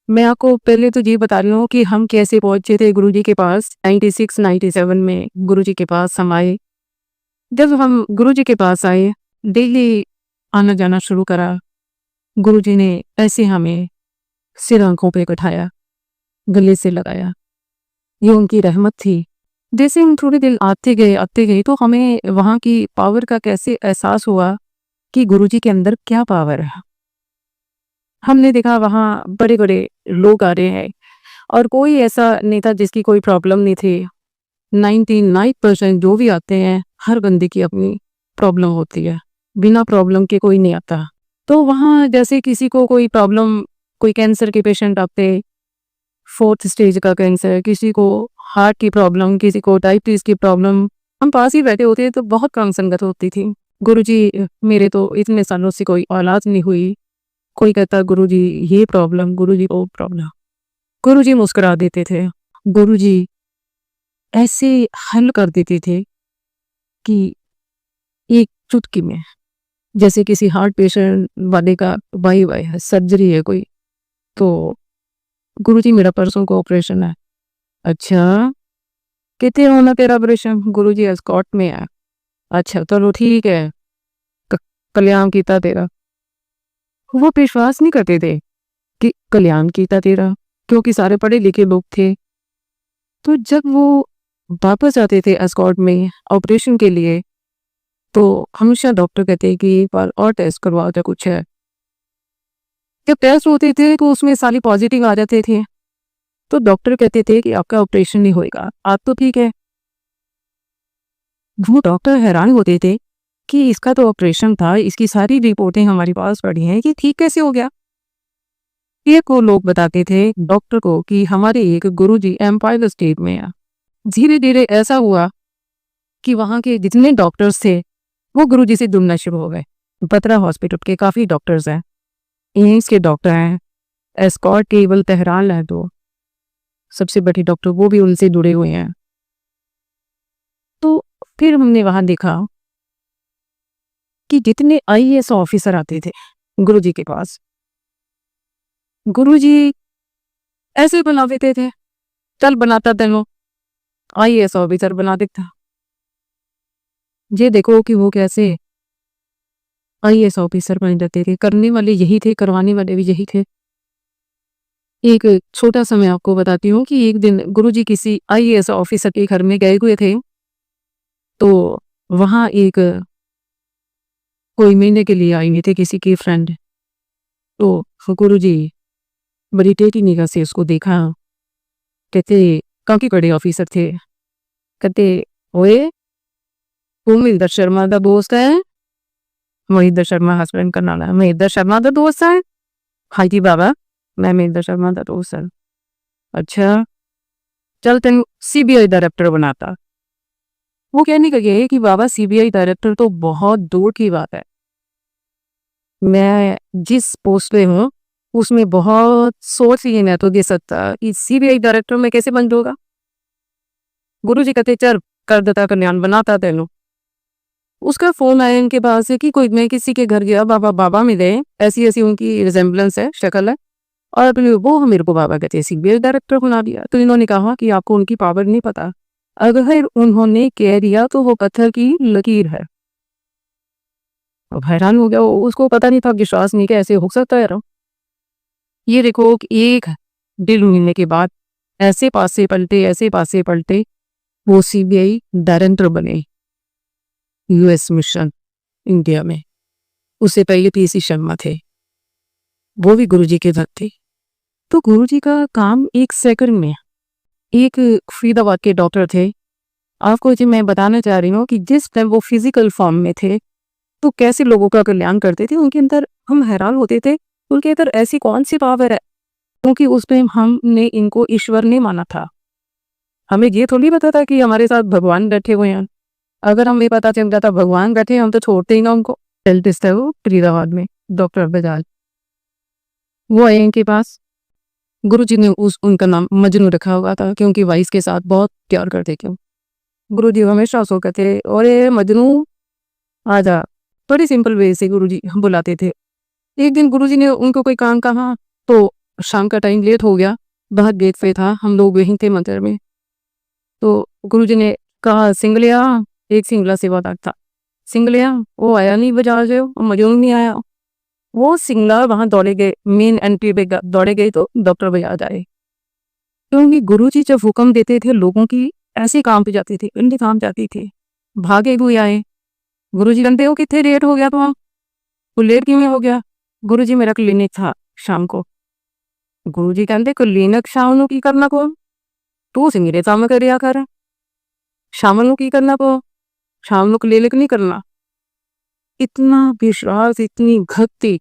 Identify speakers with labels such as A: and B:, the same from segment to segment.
A: मैं आपको पहले तो ये बता रही हूँ कि हम कैसे पहुँचे थे गुरुजी के पास। 96-97 में गुरुजी के पास हम आए। जब हम गुरुजी के पास आए, डेली आना-जाना शुरू करा। गुरुजी ने ऐसे हमें सिर आँखों पे बिठाया, गले से लगाया। ये उनकी रहमत थी। जैसे हम थोड़े दिन आते गए तो हमें वहाँ की पावर का कैसे एहसास हुआ कि गुरुजी के अंदर क्या पावर है। हमने देखा वहाँ बड़े-बड़े लोग आ रहे हैं और कोई ऐसा नहीं था जिसकी कोई प्रॉब्लम नहीं थी। 99% जो भी आते हैं, हर बंदे की अपनी प्रॉब्लम होती है। बिना प्रॉब्लम के कोई नहीं आता। तो वहाँ जैसे किसी को कोई प्रॉब्लम, कोई कैंसर के पेशेंट आते, 4th स्टेज का कैंसर, किसी को हार्ट की प्रॉब्लम, किसी को डायबिटीज़ की प्रॉब्लम। हम पास ही बैठे होते तो बहुत कम संगत होती थी। गुरुजी मेरे तो इतने सालों से कोई औलाद नहीं हुई। कोई कहता गुरुजी ये प्रॉब्लम, गुरुजी वो प्रॉब्लम। गुरुजी मुस्कुरा देते थे। गुरुजी ऐसे हल कर देते थे कि एक चुटकी में, जैसे किसी हार्ट पेशेंट वाले का वाई है, सर्जरी है कोई, तो गुरुजी मेरा परसों को ऑपरेशन है। अच्छा, कितने होना तेरा ऑपरेशन? गुरुजी एस्कॉट में है। अच्छा चलो ठीक है, कल्याण कीता तेरा। वो विश्वास नहीं करते थे कि कल्याण कीता तेरा, क्योंकि सारे पढ़े लिखे लोग थे। तो जब वो वापस आते थे एस्कॉट में ऑपरेशन के लिए, तो हमेशा डॉक्टर कहते हैं कि एक बार और टेस्ट करवाओ, क्या कुछ है। जब टेस्ट होते थे तो उसमें सारे पॉजिटिव आ जाते थे, तो डॉक्टर कहते थे कि आपका ऑपरेशन नहीं होएगा, आप तो ठीक है। वो डॉक्टर हैरान होते थे कि इसका तो ऑपरेशन था, इसकी सारी रिपोर्टें हमारे पास पड़ी हैं, कि ठीक कैसे हो गया। ये को लोग बताते थे डॉक्टर को कि हमारे एक गुरुजी एम्पायर स्टेट में है। धीरे धीरे ऐसा हुआ कि वहाँ के जितने डॉक्टर्स थे वो गुरुजी से जुड़ना शुरू हो गए। बत्रा हॉस्पिटल के काफ़ी डॉक्टर्स हैं, एम्स के डॉक्टर हैं, एस्कॉट केवल तेहरान है तो सबसे बड़ी डॉक्टर, वो भी उनसे जुड़े हुए हैं। तो फिर हमने वहाँ देखा कि जितने आईएएस ऑफिसर आते थे गुरुजी के पास, गुरुजी ऐसे बना देते थे, चल बनाता तेनो आईएएस ऑफिसर बना देता। ये देखो कि वो कैसे आईएएस ऑफिसर बन जाते थे। करने वाले यही थे, करवाने वाले भी यही थे। एक छोटा सा मैं आपको बताती हूँ कि एक दिन गुरुजी किसी आईएएस ऑफिसर के घर में गए हुए थे, तो वहाँ एक कोई महीने के लिए आई हुई थे किसी की फ्रेंड। तो गुरुजी बड़ी टेढ़ी निगाह से उसको देखा। कहते, काफ़ी बड़े ऑफिसर थे। कहते, ओए तू महेंद्र शर्मा दा दोस्त है? महेंद्र शर्मा हस्बैंड का नाम है। महेंद्र शर्मा दा दोस्त है? हाँ जी बाबा, मैं महेंद्र शर्मा दा दोस्त है। अच्छा, चल तेन सीबीआई डायरेक्टर बनाता। वो कहने लगे कि बाबा सीबीआई डायरेक्टर तो बहुत दूर की बात है। मैं जिस पोस्ट पे हूँ उसमें बहुत सोच ही मैं तो दे सकता कि सीबीआई डायरेक्टर में कैसे बन जाऊंगा। गुरुजी कहते चल कर देता, कल्याण बनाता तेनू। उसका फोन आया इनके पास से कि कोई, मैं किसी के घर गया, बाबा बाबा मिले, ऐसी ऐसी उनकी रिजेम्बलेंस है, शक्ल है, और फिर वो मेरे को बाबा कहते सीबीआई डायरेक्टर बना दिया। तो इन्होंने कहा कि आपको उनकी पावर नहीं पता, अगर उन्होंने कह दिया तो वो पत्थर की लकीर है। अब हैरान हो गया, उसको पता नहीं था, विश्वास नहीं कि ऐसे हो सकता है। ये देखो कि एक दिल मिलने के बाद ऐसे पासे पलटे वो सीबीआई डायरेक्टर बने यूएस मिशन इंडिया में। उससे पहले पीसी शर्मा थे, वो भी गुरुजी के भक्त थे। तो गुरुजी का काम एक सेकंड में। एक फरीदाबाद के डॉक्टर थे, आपको जी मैं बताना चाह रही हूँ कि जिस टाइम वो फिजिकल फॉर्म में थे तो कैसे लोगों का कल्याण करते थे। उनके अंदर हम हैरान होते थे, उनके अंदर ऐसी कौन सी पावर है, क्योंकि उस टाइम हमने इनको ईश्वर नहीं माना था। हमें ये थोड़ी पता था कि हमारे साथ भगवान बैठे हुए हैं। अगर हमें पता चल जाता भगवान बैठे, हम तो छोड़ते ही ना उनको। डेंटिस्ट है वो फरीदाबाद में, डॉक्टर बजाज। वो आए इनके पास। गुरुजी ने उनका नाम मजनू रखा हुआ था, क्योंकि वाइस के साथ बहुत प्यार करते थे। गुरुजी हमेशा सो कहते, अरे मजनू आ जा। बड़ी सिंपल वे से गुरुजी बुलाते थे। एक दिन गुरुजी ने उनको कोई काम कहा, तो शाम का टाइम लेट हो गया, बाहर गेट पे था, हम लोग वहीं थे मंदिर में। तो गुरुजी ने कहा सिंगलिया, एक सिंगला सेवादार था, सिंगलिया वो आया नहीं बाजार से, मजनू नहीं आया। वो सिंगला वहां दौड़े गए, मेन एंट्री पे दौड़े गए तो डॉक्टर बजाज आए, क्योंकि गुरुजी जब हुक्म देते थे लोगों की ऐसे काम पे जाती थी, उनके काम जाती थी। भागे हुए आए, गुरुजी कहते हो कितने लेट हो गया तो लेट क्यों हो गया? गुरुजी मेरा क्लिनिक था शाम को। गुरुजी कहते क्लिनिक शाम ਨੂੰ ਕੀ ਕਰਨਾ ਪੋ, ਤੂੰ ਸਵੇਰੇ ਕੰਮ ਕਰਿਆ ਕਰ, शाम ਨੂੰ ਕੀ करना पो, शाम ਨੂੰ क्लिनिक नहीं करना। इतना विश्वास, इतनी भक्ति,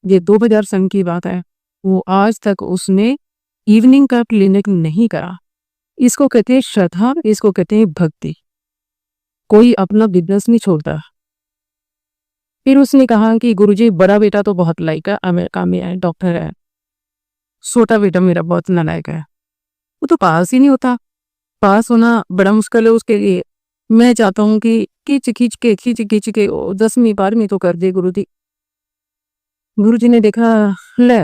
A: ये 2000 सन की बात है। वो आज तक उसने इवनिंग का क्लिनिक नहीं करा। इसको कहते हैं श्रद्धा, इसको कहते हैं भक्ति। कोई अपना बिजनेस नहीं छोड़ता। फिर उसने कहा कि गुरुजी बड़ा बेटा तो बहुत लाइक है, अमेरिका में है, डॉक्टर है, छोटा बेटा मेरा बहुत नालायक है, वो तो पास ही नहीं होता, पास होना बड़ा मुश्किल है उसके लिए। मैं चाहता हूँ कि खींच खींच के 10वीं 12वीं तो कर दे गुरुजी। गुरुजी ने देखा, ले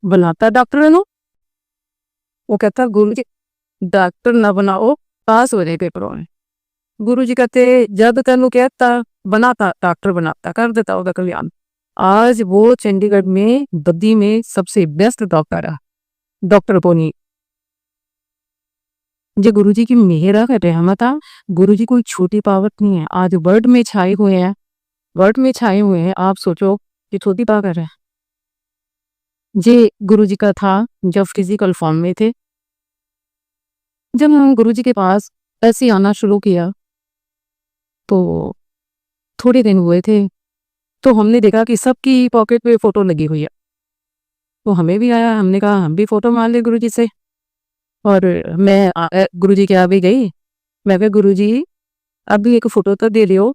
A: बनाता डॉक्टर है नो। वो कहता गुरुजी डॉक्टर ना बनाओ, पास हो जाए पेपरों में। गुरुजी कहते जब तेनू कहता बनाता डॉक्टर बनाता, कर देता होगा कल्याण। आज वो चंडीगढ़ में बद्दी में सबसे बेस्ट डॉक्टर है, डॉक्टर पोनी। जो गुरुजी की मेहर है, रहमत है। गुरुजी कोई छोटी पावर नहीं है, आज वर्ल्ड में छाए हुए हैं, वर्ल्ड में छाए हुए हैं। आप सोचो ये छोटी पावर है। ये गुरुजी का था जब फिजिकल फॉर्म में थे। जब हम गुरुजी के पास ऐसे आना शुरू किया तो थोड़े दिन हुए थे, तो हमने देखा कि सबकी पॉकेट पे फोटो लगी हुई है। तो हमें भी आया, हमने कहा हम भी फोटो मार ले गुरुजी से। और मैं गुरुजी के आगे गई, मैं कहा गुरुजी अभी एक फोटो तो दे लियो।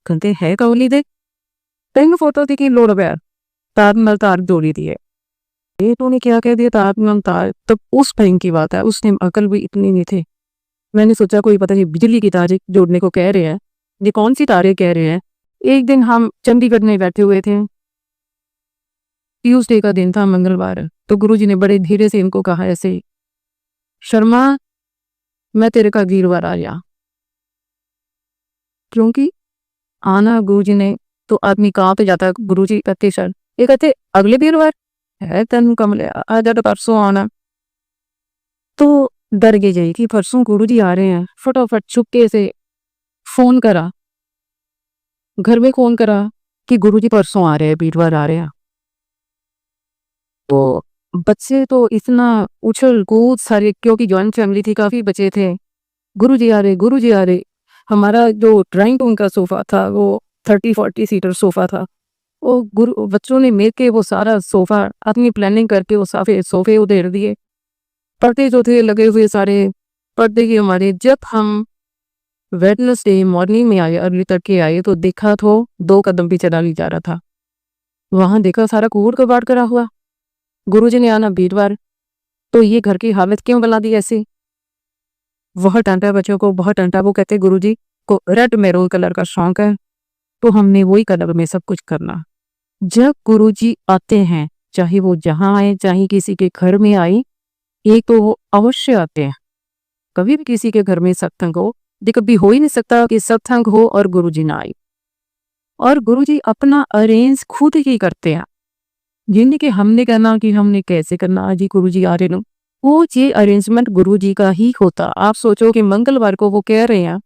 A: कहते है कौली दे, तेन फोटो दी की लोड़ पैर, तार मल तार जोड़ी दी है। ये तो ने क्या कह दिया तार मल तार, तब उस टाइम की बात है, उस टाइम अकल भी इतनी नहीं थी। मैंने सोचा कोई पता नहीं बिजली की तारें जोड़ने को कह रहे हैं, ये कौन सी तारें कह रहे हैं। एक दिन हम चंडीगढ़ में बैठे हुए थे, ट्यूसडे का दिन था, मंगलवार। तो गुरुजी ने बड़े धीरे से इनको कहा ऐसे, शर्मा मैं तेरे का वीरवार आ गया। क्योंकि आना गुरुजी ने तो आदमी कहाँ पे जाता है, गुरुजी कहते सर, ये कहते अगले वीरवार है तेन कमले आ जा, परसों आना। तो डर गए जाए कि परसों गुरुजी आ रहे हैं। फटाफट चुपके से फोन करा, घर में फोन करा कि गुरुजी परसों आ रहे हैं, वीरवार आ रहे हैं। तो बच्चे तो इतना उछल कूद सारे, क्योंकि जॉइंट फैमिली थी, काफी बच्चे थे। गुरुजी आ रहे, गुरुजी आ रहे। हमारा जो ड्राइंग रूम का सोफा था वो 30-40 सीटर सोफा था। वो बच्चों ने मिल के वो सारा सोफा अपनी प्लानिंग करके वो सोफे उधेड़ दिए। पर्दे जो थे लगे हुए सारे पर्दे के हमारे। जब हम वेडनेसडे मॉर्निंग में आए, अर्ली तड़के आए, तो देखा तो 2 कदम भी चला नहीं जा रहा था। वहां देखा सारा कूड़ कबाड़ करा हुआ। गुरुजी ने आना वीरवार, तो ये घर की हालत क्यों बना दी ऐसे। वह डांटा बच्चों को, बहुत डांटा। वो कहते गुरुजी को रेड मैरून कलर का शौक है, तो हमने वही कलर में सब कुछ करना। जब गुरुजी आते हैं, चाहे वो जहां आए, चाहे किसी के घर में आए, एक तो वो अवश्य आते हैं। कभी भी किसी के घर में सत्संग हो, कभी हो ही नहीं सकता कि सत्संग हो और गुरुजी ना आए। और गुरुजी अपना अरेंज खुद ही करते हैं, जिन्हें कि हमने कहना कि हमने कैसे करना, आज ही गुरुजी आ रहे, वो ये अरेंजमेंट गुरुजी का ही होता। आप सोचो कि मंगलवार को वो कह रहे हैं,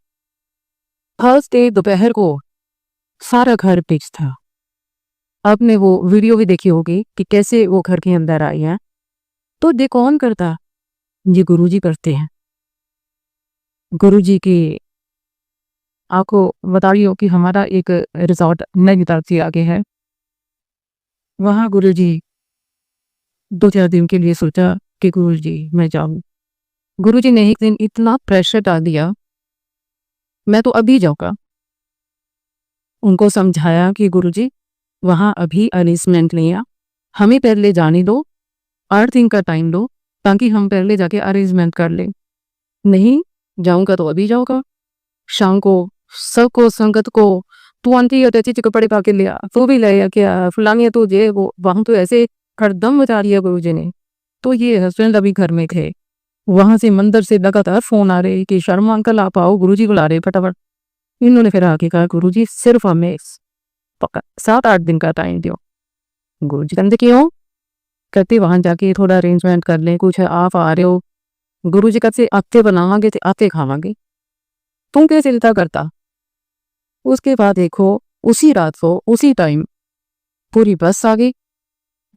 A: थर्सडे दोपहर को सारा घर पिच था। आपने वो वीडियो भी देखी होगी कि कैसे वो घर के अंदर आई है। तो ये कौन करता, ये गुरुजी करते हैं। गुरुजी की आपको बता रही हो कि हमारा एक रिजॉर्ट नैनीताल से आगे है, वहां गुरुजी 2-4 दिन के लिए सोचा कि गुरुजी मैं जाऊं। गुरुजी ने एक दिन इतना प्रेशर डाल दिया, मैं तो अभी जाऊंगा। उनको समझाया कि गुरुजी वहां अभी अरेंजमेंट नहीं है, हमें पहले जाने दो, 8 दिन का टाइम दो, ताकि हम पहले जाके अरेंजमेंट कर लें। नहीं जाऊंगा तो अभी जाऊंगा। शाम को सबको, संगत को, तू आंटी अच्छे कपड़े पा के लिया, तू भी ले क्या फुलानी है तुझे, वो वहां तो ऐसे हरदम बता दिया गुरुजी ने। तो ये हस्बैंड अभी घर में थे, वहां से मंदिर से लगातार फोन आ रहे कि शर्मा अंकल आप आओ, गुरुजी बुला रहे फटाफट। इन्होंने फिर आके कहा गुरुजी सिर्फ हमें 7-8 दिन का टाइम दो। गुरुजी कहते क्यों? कहते वहां जाके थोड़ा अरेंजमेंट कर लें, कुछ आप आ रहे हो, गुरुजी कहते आते बनावांगे तो आते खावांगे, तुम क्या चिंता करता। उसके बाद देखो उसी रात को उसी टाइम पूरी बस आ गई,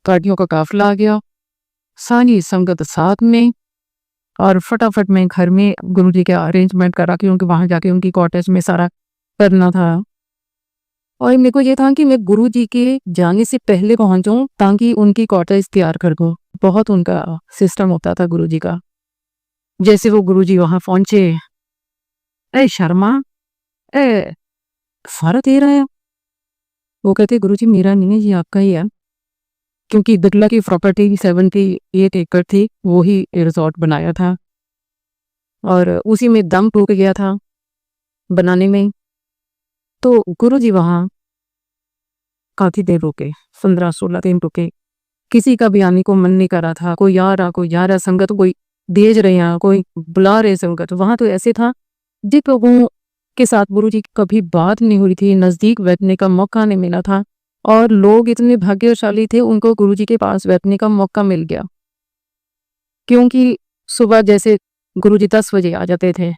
A: गाड़ियों का काफिला आ गया, सारी संगत साथ में, और फटाफट में घर में गुरुजी का अरेंजमेंट करा क्योंकि वहां जाके उनकी कॉटेज में सारा करना था। और मेरे को ये था कि मैं गुरुजी के जाने से पहले पहुंच जाऊं ताकि उनकी कॉटेज तैयार कर दूं। बहुत उनका सिस्टम होता था गुरुजी का। जैसे वो गुरुजी वहां पहुंचे, ए शर्मा, ए सारा तेरा है। वो कहते गुरुजी मेरा नहीं है, ये आपका ही है, क्योंकि बिरला की प्रॉपर्टी 78 एकड़ थी, वो ही रिजॉर्ट बनाया था और उसी में दम टूट गया था बनाने में। तो गुरुजी वहां काफी देर रुके, 15-16 दिन रुके, किसी का भी आने को मन नहीं कर रहा था। कोई आ रहा, कोई जा रहा, संगत कोई भेज रहे हैं, कोई बुला रहे संगत। वहां तो ऐसे था जिन लोगों के साथ गुरुजी की कभी बात नहीं हुई थी, नजदीक बैठने का मौका नहीं मिला था, और लोग इतने भाग्यशाली थे उनको गुरुजी के पास बैठने का मौका मिल गया। क्योंकि सुबह जैसे गुरुजी 10 बजे आ जाते थे,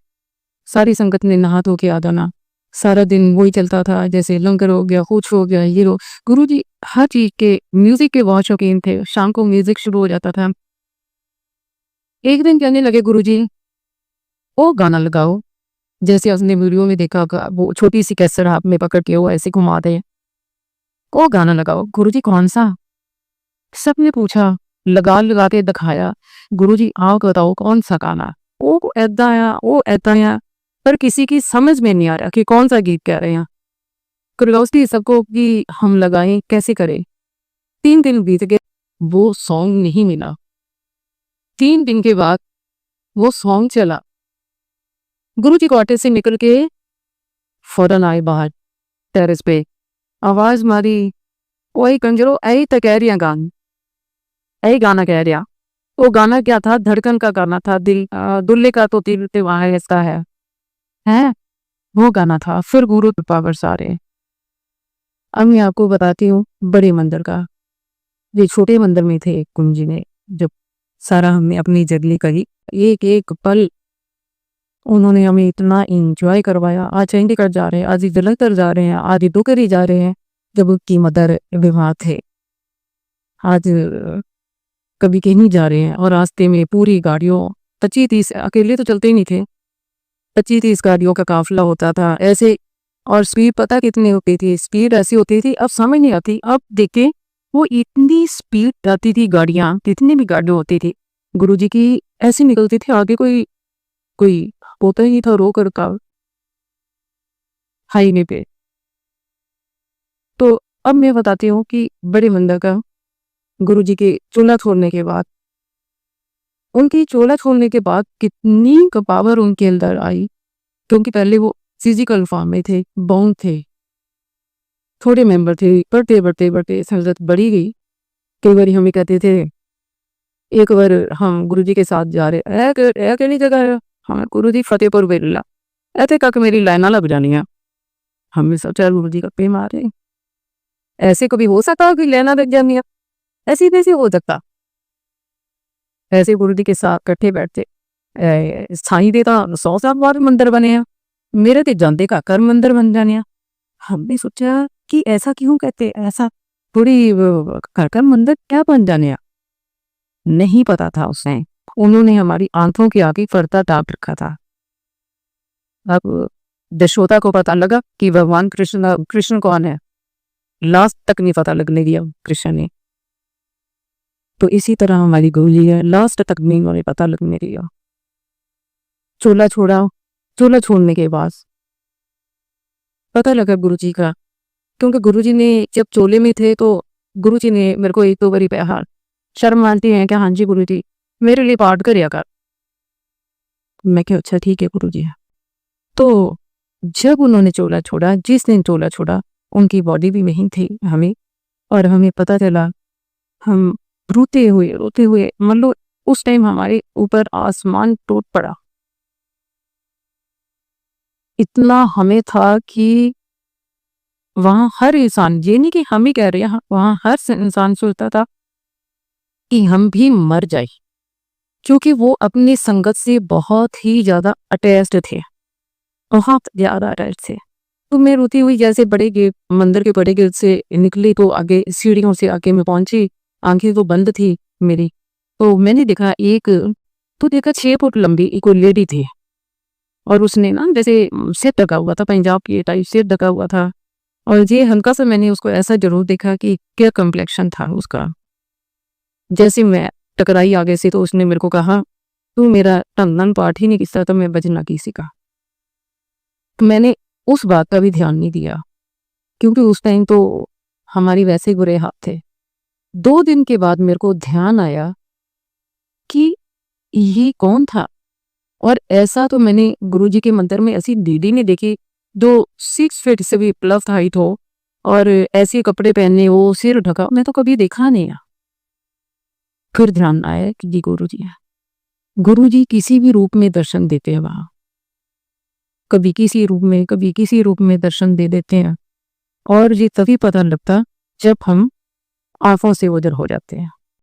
A: सारी संगत ने नहा धो के आ जाना, सारा दिन वही चलता था, जैसे लंगर हो गया, कुछ हो गया, ये हो। गुरुजी हर चीज के, म्यूजिक के बहुत शौकीन थे, शाम को म्यूजिक शुरू हो जाता था। एक दिन कहने लगे गुरुजी वो गाना लगाओ, जैसे आपने वीडियो में देखा होगा, वो छोटी सी कैसेट हाथ में पकड़ के वो ऐसे घुमाते हैं, वो गाना लगाओ। गुरुजी कौन सा? सबने पूछा, लगा लगा के दिखाया। गुरुजी आओ बताओ कौन सा गाना? वो ऐदा या वो ऐदा या, पर किसी की समझ में नहीं आ रहा कि कौन सा गीत कह रहे हैं। क्यूरियोसिटी सबको कि हम लगाएं, कैसे करें। 3 दिन बीत गए, वो सॉन्ग नहीं मिला। 3 दिन के बाद वो सॉन्ग चला। गुरुजी क्वार्टर से निकल के फौरन आए बाहर टेरेस पे, आवाज मारी, वही कंजरो ऐ तो कह रही गान, ऐ गाना कह रहा। वो गाना क्या था? धड़कन का गाना था, दिल दुल्ले का तो दिल ते वहां ऐसा है वो गाना था। फिर गुरु कृपा बरसा रहे। अब मैं आपको बताती हूँ बड़े मंदिर का। ये छोटे मंदिर में थे कुंजी ने, जब सारा हमने अपनी जगली करी, एक एक पल उन्होंने हमें इतना एंजॉय करवाया। आज चंडीगढ़ जा रहे हैं, आज जलंधर जा रहे हैं, आज डोकरी जा रहे हैं, जब उनकी मदर बीमार थे। आज कभी कहीं जा रहे हैं और रास्ते में पूरी गाड़ियों 25-30, अकेले तो चलते ही नहीं थे, 25-30 गाड़ियों का काफिला होता था ऐसे। और स्पीड पता कितनी होती थी? स्पीड ऐसी होती थी अब समझ नहीं आती। अब देखे वो इतनी स्पीड जाती थी गाड़ियां, जितनी भी गाड़ी होती थी गुरुजी की ऐसी निकलती थी, आगे कोई कोई होता ही नहीं था रो कर का हाईवे पे। तो अब मैं बताती हूँ कि बड़े मंदिर का गुरुजी के चूल्हा छोड़ने के बाद, उनकी चोला छोड़ने के बाद कितनी पावर उनके अंदर आई। क्योंकि पहले वो फिजिकल फॉर्म में थे, बाउंड थे, थोड़े मेंबर थे, बढ़ते बढ़ते बढ़ते संगत बढ़ी गई। कई बार हमें कहते थे, एक बार हम गुरुजी के साथ जा रहे कहनी जगह है, हाँ गुरुजी फतेहपुर बेला, ऐसे तक मेरी लाइना लग जानी है। हमने सोचा गुरुजी का पे मारे, ऐसे कभी हो सकता कि लाइना लग जानी है? ऐसे कैसे हो सकता? ऐसे गुरुजी के साथ इकट्ठे बैठते। साई दे तो 100 साल बाद मंदिर बने हैं, मेरे ते जाते का कर मंदिर बन जाने हैं। हमने सोचा कि ऐसा क्यों कहते, ऐसा थोड़ी घर का मंदिर क्या बन जाने हैं। नहीं पता था उसने, उन्होंने हमारी आंखों के आगे पर्दा डाल रखा था। अब यशोदा को पता लगा कि भगवान कृष्ण कौन है, लास्ट तक नहीं पता लगने दिया कृष्ण ने। तो इसी तरह हमारी गोली है, लास्ट तक नहीं उन्हें पता लगने दिया। चोला छोड़ा, चोला छोड़ने के बाद पता लगा गुरुजी का, क्योंकि गुरुजी ने जब चोले में थे तो गुरुजी ने मेरे को 1-2 बारी हाथ शर्म मानती हैं कि हाँ जी गुरुजी मेरे लिए पाठ करिया कर। मैं क्या अच्छा ठीक है गुरुजी। तो जब उन्होंने चोला छोड़ा, जिस दिन चोला छोड़ा, उनकी बॉडी भी वहीं थी हमें, और हमें पता चला हम रोते हुए मतलब उस टाइम हमारे ऊपर आसमान टूट पड़ा। इतना हमें था कि वहाँ हर इंसान, ये नहीं कि हम ही कह रहे हैं, वहाँ हर इंसान सोचता था कि हम भी मर जाए, क्योंकि वो अपनी संगत से बहुत ही ज़्यादा अटैच्ड थे, बहुत ज़्यादा अटैच्ड थे। तो मैं रोती हुई जैसे बड़े गेट, मंदिर के बड़े गेट से निकली तो आगे सीढ़ियों से आगे मैं पहुंची। आंखें तो बंद थी मेरी, तो मैंने देखा तो देखा 6 फुट लंबी एक लेडी थी, और उसने ना जैसे सिर ढका हुआ था, पंजाब की टाइप सिर ढका हुआ था, और ये हल्का सा मैंने उसको ऐसा जरूर देखा कि क्या कम्प्लेक्शन था उसका। जैसे मैं टकराई आगे से तो उसने मेरे को कहा, तू मेरा टंगन पाठ ही नहीं किया तो मैं बजना किसी का। तो मैंने उस बात का भी ध्यान नहीं दिया, क्योंकि उस टाइम तो हमारी वैसे बुरे हाथ थे। 2 दिन के बाद मेरे को ध्यान आया कि ये कौन था, और ऐसा तो मैंने गुरुजी के मंदिर में ऐसी दीदी नहीं देखी जो 6 फीट से भी प्लस हाइट हो और ऐसे कपड़े पहने हो, सिर ढका, मैं तो कभी देखा नहीं है। फिर ध्यान आया कि जी गुरुजी है। गुरुजी किसी भी रूप में दर्शन देते हैं वहां, कभी किसी रूप में, कभी किसी रूप में दर्शन दे देते हैं, और ये तभी पता लगता जब हम आंखों से ओझल हो जाते हैं।